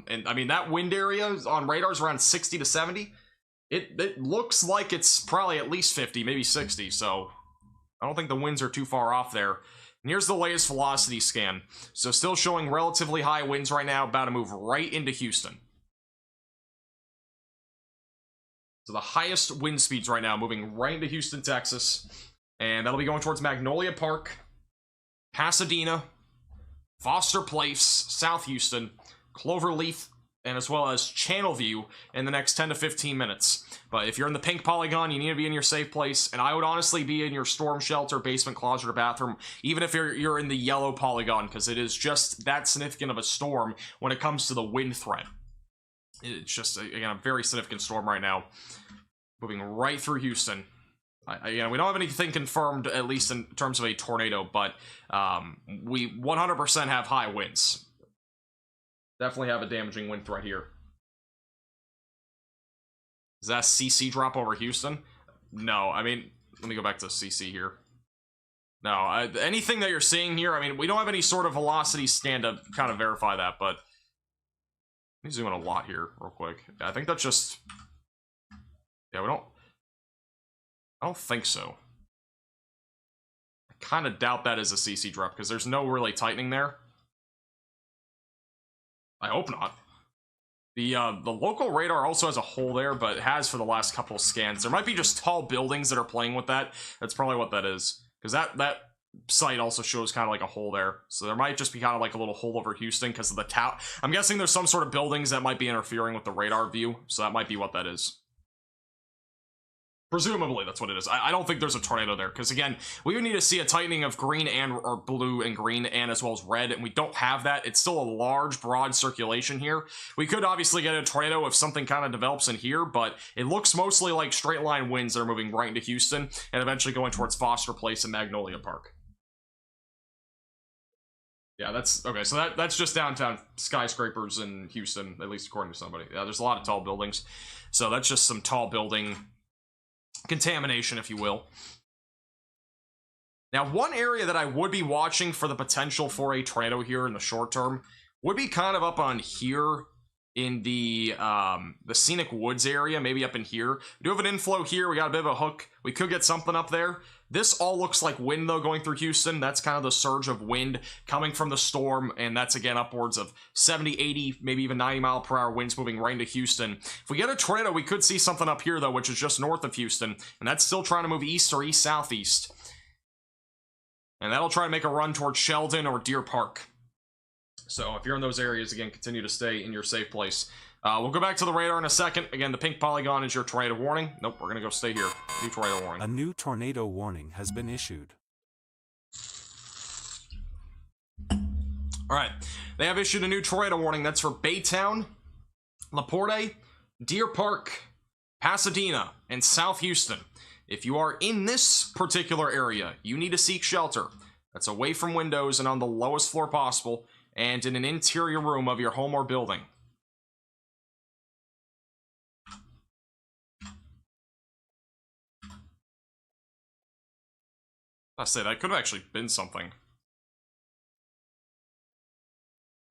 And I mean, that wind area on radar is around 60 to 70. It looks like it's probably at least 50, maybe 60, so I don't think the winds are too far off there. And here's the latest velocity scan. So still showing relatively high winds right now, about to move right into Houston. So the highest wind speeds right now, moving right into Houston, Texas. And that'll be going towards Magnolia Park, Pasadena, Foster Place, South Houston, Cloverleaf, and as well as Channelview in the next 10 to 15 minutes. But if you're in the pink polygon, you need to be in your safe place, and I would honestly be in your storm shelter, basement, closet, or bathroom, even if you're in the yellow polygon, because it is just that significant of a storm when it comes to the wind threat. It's just, again, a very significant storm right now, moving right through Houston. Yeah, we don't have anything confirmed, at least in terms of a tornado, but we 100% have high winds. Definitely have a damaging wind threat here. Is that CC drop over Houston? No, I mean, let me go back to CC here. No, anything that you're seeing here, I mean, we don't have any sort of velocity scan to kind of verify that, but let me zoom in a lot here real quick. I think that's just... Yeah, I don't think so. I kind of doubt that is a CC drop, because there's no really tightening there. I hope not. The local radar also has a hole there, but it has for the last couple of scans. There might be just tall buildings that are playing with that. That's probably what that is. Because that site also shows kind of like a hole there. So there might just be kind of like a little hole over Houston because of the tower. I'm guessing there's some sort of buildings that might be interfering with the radar view. So that might be what that is. Presumably, that's what it is. I don't think there's a tornado there, because again, we would need to see a tightening of green and or blue and green and as well as red, and we don't have that. It's still a large, broad circulation here. We could obviously get a tornado if something kind of develops in here, but it looks mostly like straight line winds that are moving right into Houston and eventually going towards Foster Place and Magnolia Park. Yeah, that's okay. So that's just downtown skyscrapers in Houston, at least according to somebody. Yeah, there's a lot of tall buildings, so that's just some tall building contamination, if you will. Now, one area that I would be watching for the potential for a tornado here in the short term would be kind of up on here in the Scenic Woods area, maybe up in here. We do have an inflow here. We got a bit of a hook. We could get something up there. This all looks like wind, though, going through Houston. That's kind of the surge of wind coming from the storm, and that's, again, upwards of 70, 80, maybe even 90-mile-per-hour winds moving right into Houston. If we get a tornado, we could see something up here, though, which is just north of Houston, and that's still trying to move east or east-southeast. And that'll try to make a run towards Sheldon or Deer Park. So if you're in those areas, again, continue to stay in your safe place. We'll go back to the radar in a second. Again, the pink polygon is your tornado warning. Nope, we're going to go stay here. New tornado warning. A new tornado warning has been issued. Alright, they have issued a new tornado warning. That's for Baytown, LaPorte, Deer Park, Pasadena, and South Houston. If you are in this particular area, you need to seek shelter. That's away from windows and on the lowest floor possible, and in an interior room of your home or building. I say that could have actually been something.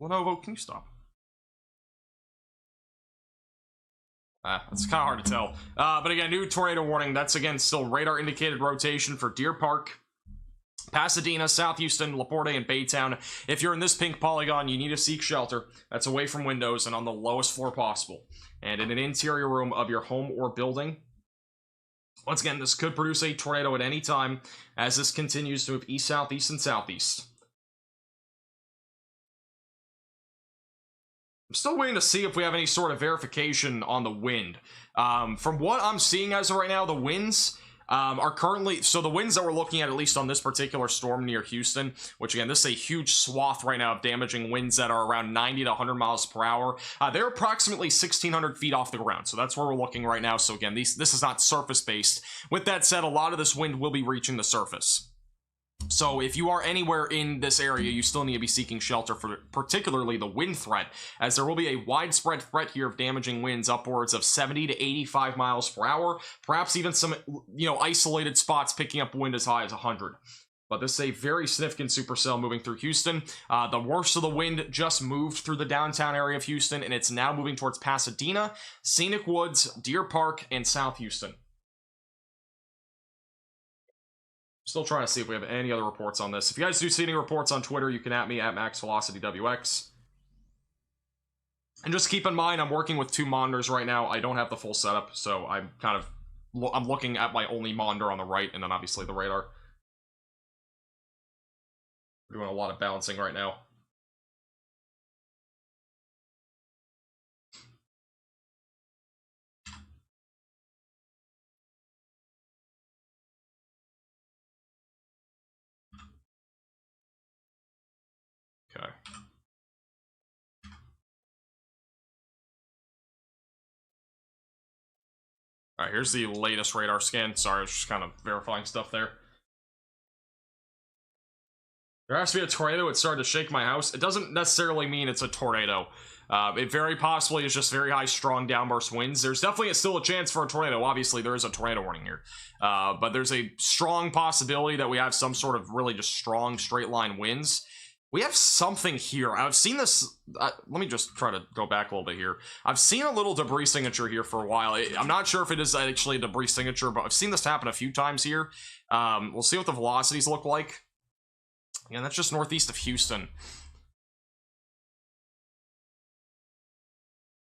Lenovo, can you stop? It's kind of hard to tell. But again, new tornado warning. That's again still radar indicated rotation for Deer Park, Pasadena, South Houston, LaPorte, and Baytown. If you're in this pink polygon, you need to seek shelter. That's away from windows and on the lowest floor possible, and in an interior room of your home or building. Once again, this could produce a tornado at any time as this continues to move east, southeast, and southeast. I'm still waiting to see if we have any sort of verification on the wind. From what I'm seeing as of right now, the winds are currently... So the winds that we're looking at least on this particular storm near Houston, which again, this is a huge swath right now of damaging winds that are around 90 to 100 miles per hour. They're approximately 1,600 feet off the ground. So that's where we're looking right now. So again, this is not surface-based. With that said, a lot of this wind will be reaching the surface. So if you are anywhere in this area, you still need to be seeking shelter for particularly the wind threat, as there will be a widespread threat here of damaging winds upwards of 70 to 85 miles per hour, perhaps even some, isolated spots picking up wind as high as 100. But this is a very significant supercell moving through Houston. The worst of the wind just moved through the downtown area of Houston, and it's now moving towards Pasadena, Scenic Woods, Deer Park, and South Houston. Still trying to see if we have any other reports on this. If you guys do see any reports on Twitter, you can at me at MaxVelocityWX. And just keep in mind, I'm working with 2 monitors right now. I don't have the full setup, so I'm looking at my only monitor on the right, and then obviously the radar. We're doing a lot of balancing right now. Okay. Alright, here's the latest radar scan. Sorry, I was just kind of verifying stuff there. There has to be a tornado. It started to shake my house. It doesn't necessarily mean it's a tornado. It very possibly is just very high, strong downburst winds. There's definitely still a chance for a tornado. Obviously, there is a tornado warning here. But there's a strong possibility that we have some sort of really just strong straight line winds. We have something here. I've seen this. Let me just try to go back a little bit here. I've seen a little debris signature here for a while. I'm not sure if it is actually a debris signature, but I've seen this happen a few times here. We'll see what the velocities look like. Again, that's just northeast of Houston.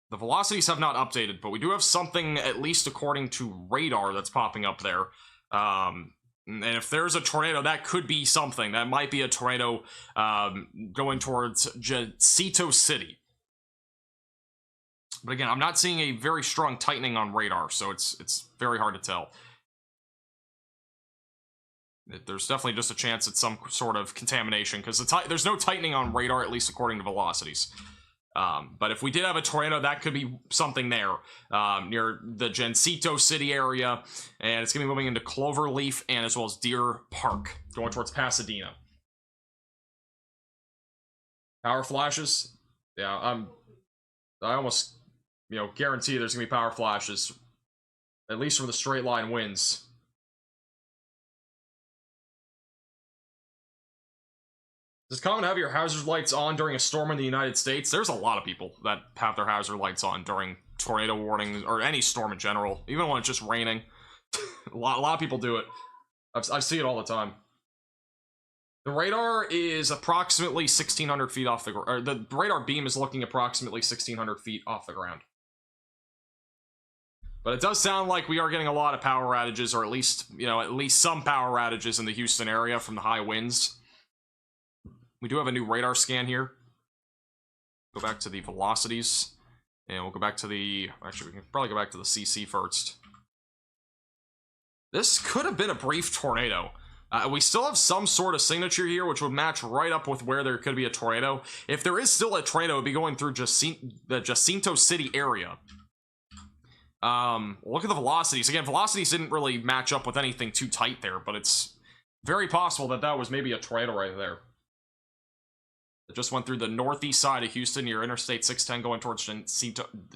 The velocities have not updated, but we do have something, at least according to radar, that's popping up there. And if there's a tornado, that could be something. That might be a tornado going towards Jacinto City. But again, I'm not seeing a very strong tightening on radar, so it's very hard to tell. There's definitely just a chance it's some sort of contamination, because there's no tightening on radar, at least according to velocities. But if we did have a tornado, that could be something there, near the Jacinto City area, and it's going to be moving into Cloverleaf and as well as Deer Park, going towards Pasadena. Power flashes? Yeah, I almost, guarantee there's going to be power flashes, at least from the straight line winds. Is it common to have your hazard lights on during a storm in the United States? There's a lot of people that have their hazard lights on during tornado warnings, or any storm in general, even when it's just raining. a lot of people do it. I see it all the time. The radar is approximately 1,600 feet off the ground, or the radar beam is looking approximately 1,600 feet off the ground. But it does sound like we are getting a lot of power outages, or at least some power outages in the Houston area from the high winds. We do have a new radar scan here. Go back to the velocities. And we'll go back to the... Actually, we can probably go back to the CC first. This could have been a brief tornado. We still have some sort of signature here, which would match right up with where there could be a tornado. If there is still a tornado, it would be going through the Jacinto City area. Look at the velocities. Again, velocities didn't really match up with anything too tight there, but it's very possible that that was maybe a tornado right there. It just went through the northeast side of Houston near Interstate 610 going towards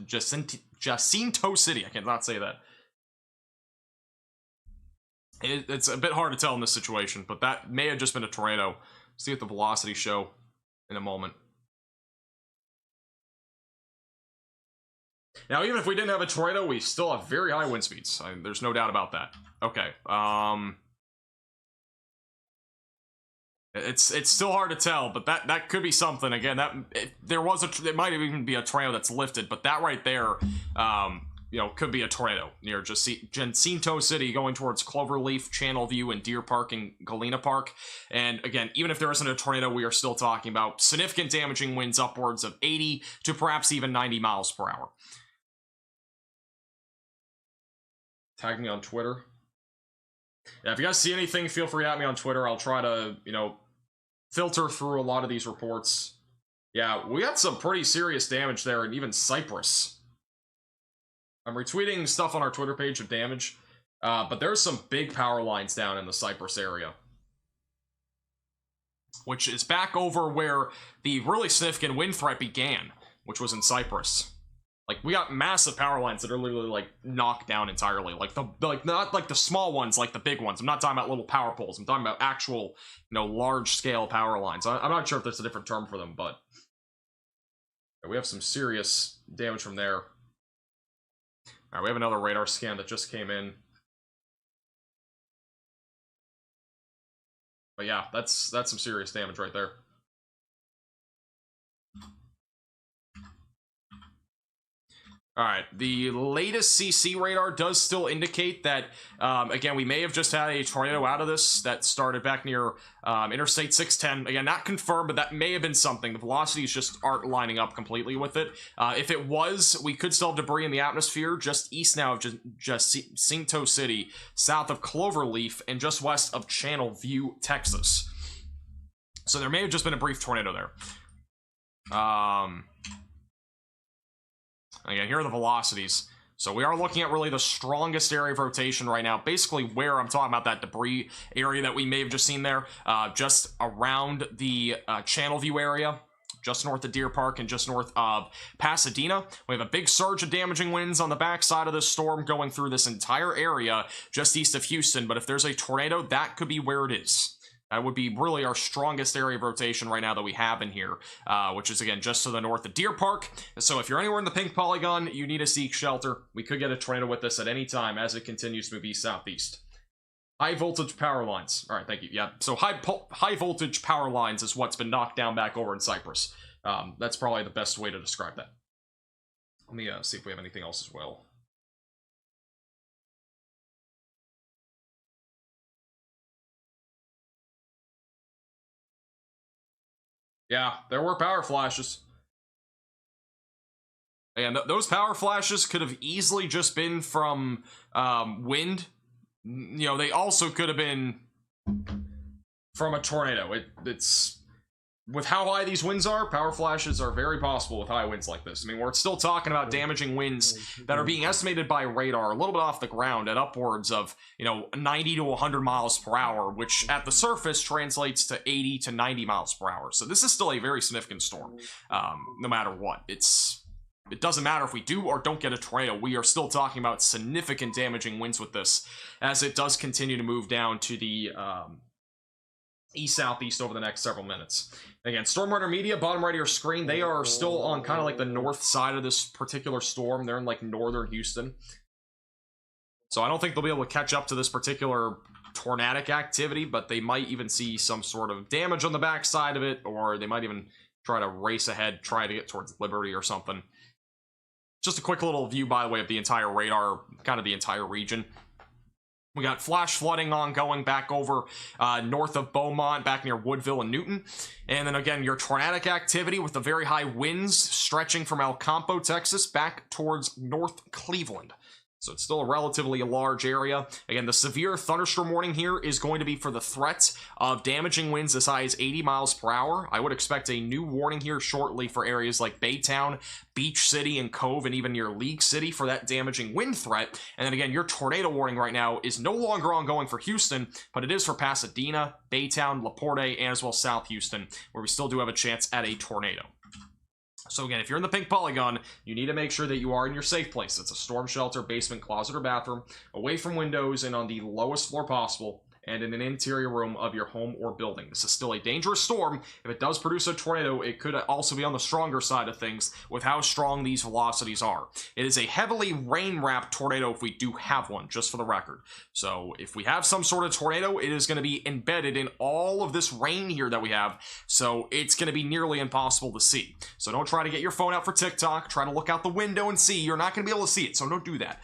Jacinto City. I cannot say that. It's a bit hard to tell in this situation, but that may have just been a tornado. See what the velocity show in a moment. Now, even if we didn't have a tornado, we still have very high wind speeds. There's no doubt about that. Okay, It's still hard to tell, but that could be something. Again, it might even be a tornado that's lifted, but that right there, could be a tornado near Jacinto City going towards Cloverleaf, Channelview, and Deer Park and Galena Park. And again, even if there isn't a tornado, we are still talking about significant damaging winds upwards of 80 to perhaps even 90 miles per hour. Tag me on Twitter. Yeah, if you guys see anything, feel free to at me on Twitter. I'll try to, filter through a lot of these reports. Yeah, we had some pretty serious damage there, and even Cyprus. I'm retweeting stuff on our Twitter page of damage, but there's some big power lines down in the Cyprus area, which is back over where the really significant wind threat began, which was in Cyprus. Like, we got massive power lines that are literally, like, knocked down entirely. Like, not like the small ones, like the big ones. I'm not talking about little power poles. I'm talking about actual, you know, large-scale power lines. I'm not sure if there's a different term for them, but we have some serious damage from there. Alright, we have another radar scan that just came in. But yeah, that's some serious damage right there. Alright, the latest CC radar does still indicate that, again, we may have just had a tornado out of this that started back near Interstate 610. Again, not confirmed, but that may have been something. The velocities just aren't lining up completely with it. If it was, we could still have debris in the atmosphere just east now of Jacinto City, south of Cloverleaf, and just west of Channel View, Texas. So there may have just been a brief tornado there. Again, here are the velocities. So we are looking at really the strongest area of rotation right now. Basically where I'm talking about that debris area that we may have just seen there. Just around the Channel View area. Just north of Deer Park and just north of Pasadena. We have a big surge of damaging winds on the backside of this storm going through this entire area just east of Houston. But if there's a tornado, that could be where it is. That would be really our strongest area of rotation right now that we have in here, which is, again, just to the north of Deer Park. So if you're anywhere in the pink polygon, you need to seek shelter. We could get a tornado with this at any time as it continues to move east-southeast. High voltage power lines. All right, thank you. Yeah, so high voltage power lines is what's been knocked down back over in Cyprus. That's probably the best way to describe that. Let me see if we have anything else as well. Yeah, there were power flashes. And those power flashes could have easily just been from wind. You know, they also could have been from a tornado. It's with how high these winds are, power flashes are very possible with high winds like this. I mean, we're still talking about damaging winds that are being estimated by radar a little bit off the ground at upwards of, you know, 90 to 100 miles per hour, which at the surface translates to 80 to 90 miles per hour. So this is still a very significant storm, no matter what. It doesn't matter if we do or don't get a tornado. We are still talking about significant damaging winds with this, as it does continue to move down to the east-southeast over the next several minutes. Again, Storm Runner Media, bottom right of your screen, they are still on kind of like the north side of this particular storm. They're in like northern Houston. So I don't think they'll be able to catch up to this particular tornadic activity, but they might even see some sort of damage on the backside of it, or they might even try to race ahead, try to get towards Liberty or something. Just a quick little view, by the way, of the entire radar, kind of the entire region. We got flash flooding ongoing back over north of Beaumont, back near Woodville and Newton. And then again, your tornadic activity with the very high winds stretching from El Campo, Texas, back towards North Cleveland. So it's still a relatively large area. Again, the severe thunderstorm warning here is going to be for the threat of damaging winds as high as 80 miles per hour. I would expect a new warning here shortly for areas like Baytown, Beach City, and Cove, and even near League City for that damaging wind threat. And then again, your tornado warning right now is no longer ongoing for Houston, but it is for Pasadena, Baytown, LaPorte, and as well South Houston, where we still do have a chance at a tornado. So again, if you're in the pink polygon, you need to make sure that you are in your safe place. It's a storm shelter, basement, closet, or bathroom, away from windows and on the lowest floor possible, and in an interior room of your home or building. This is still a dangerous storm. If it does produce a tornado, it could also be on the stronger side of things with how strong these velocities are. It is a heavily rain-wrapped tornado if we do have one, just for the record. So if we have some sort of tornado, it is going to be embedded in all of this rain here that we have, so it's going to be nearly impossible to see. So don't try to get your phone out for TikTok, try to look out the window and see. You're not going to be able to see it, so don't do that.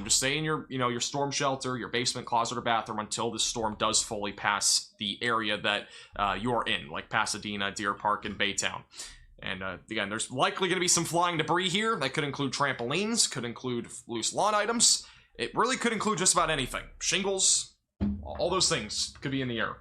Just stay in your, your storm shelter, your basement, closet, or bathroom until this storm does fully pass the area that you're in, like Pasadena, Deer Park, and Baytown. And again, there's likely going to be some flying debris here. That could include trampolines, could include loose lawn items. It really could include just about anything. Shingles, all those things could be in the air.